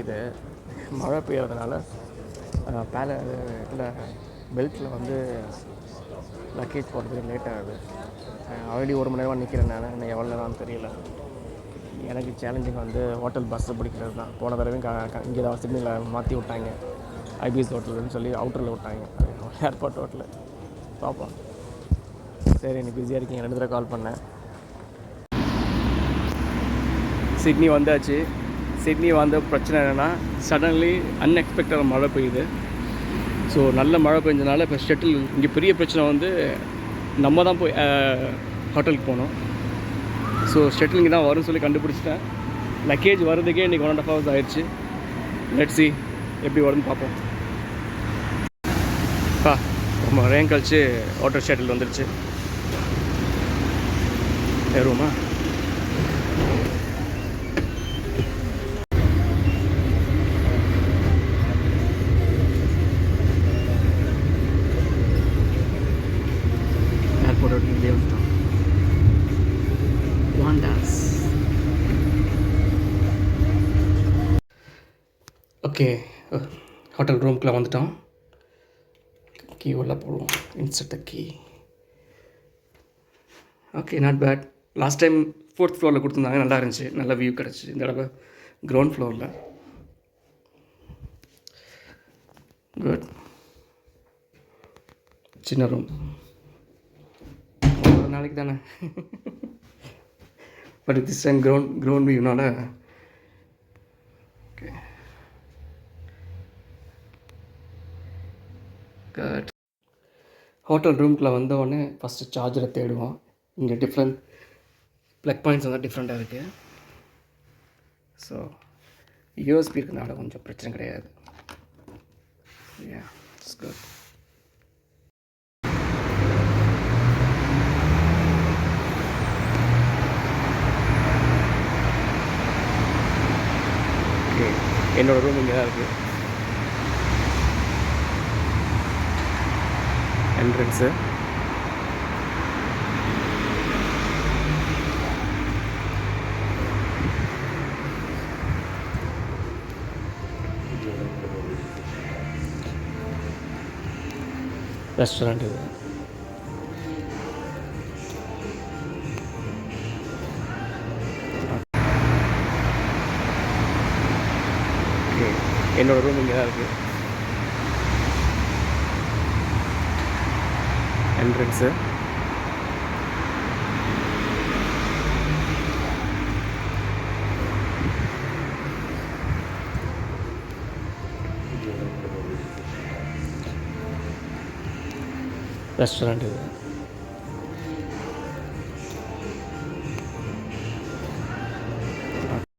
பெய்யுது. மழை பெய்யறதுனால இல்லை பெல்ட்டில் வந்து லக்கேஜ் போடுறதுக்கு லேட் ஆகுது. ஆல்ரெடி 1 மணி நேரமாக நிற்கிறேன் நான். இன்னும் எவ்வளோ நேரம்னு தெரியல. எனக்கு சேலஞ்சிங் வந்து ஹோட்டல் பஸ்ஸை பிடிக்கிறது தான். போன தடவையும் இங்கே தான் சிட்னியில் மாற்றி விட்டாங்க. ஐபிஎஸ் ஹோட்டல்னு சொல்லி அவுட்டரில் விட்டாங்க, ஏர்போர்ட் ஹோட்டலு. பார்ப்போம். சரி, நீ பிஸியாக இருக்கீங்க, 2 தடவை கால் பண்ணேன். சிட்னி வந்தாச்சு. சிட்னி வந்த பிரச்சனை என்னென்னா, சடன்லி அன்எக்ஸ்பெக்டட் மழை பெய்யுது. ஸோ நல்ல மழை பெஞ்சதுனால இப்போ ஷட்டில் இங்கே பெரிய பிரச்சனை வந்து நம்ம தான் போய் ஹோட்டலுக்கு போகணும். ஸோ ஷட்டில் இங்கே தான் வரும்னு சொல்லி கண்டுபிடிச்சிட்டேன். லக்கேஜ் வர்றதுக்கே இன்றைக்கி 1.5 hours ஆயிடுச்சு. லெட்ஸ் சி எப்படி வருதுன்னு பார்ப்போம். ரொம்ப நேரம் கழிச்சு ஹோட்டல் ஷட்டில் வந்துடுச்சு. ஏறுவோமா? ஓகே, ஹோட்டல் ரூம்குள்ளே வந்துட்டோம். கீ உள்ள போடுவோம். Insert the key. Okay, not bad. Last time 4th floor கொடுத்துருந்தாங்க, நல்லா இருந்துச்சு, நல்ல வியூ கிடச்சி. இந்த தடவை கிரவுண்ட் ஃப்ளோரில். குட். சின்ன ரூம், ஒரு நாளைக்கு தானே. பட் திஸ் டைம் கிரவுண்ட் வியூனால ஓகே. குட். ஹோட்டல் ரூம்குள்ளே வந்தோடனே ஃபஸ்ட்டு சார்ஜரை தேடுவோம். இங்கே டிஃப்ரெண்ட் ப்ளக் பாயிண்ட்ஸ் வந்து டிஃப்ரெண்ட்டாக இருக்குது. ஸோ யூஎஸ்பி இருக்கிறதுனால கொஞ்சம் பிரச்சனை கிடையாது. It's good. ஓகே, என்னோடய ரூம் இங்கே தான் இருக்குது. என்ட்ரன்ஸு. ரெஸ்டாரண்ட் இது. ஓகே, என்னோடய ரூம் இங்கே தான் இருக்குது. என்ட்ரன்ஸு. ரெஸ்டாரண்ட் இது.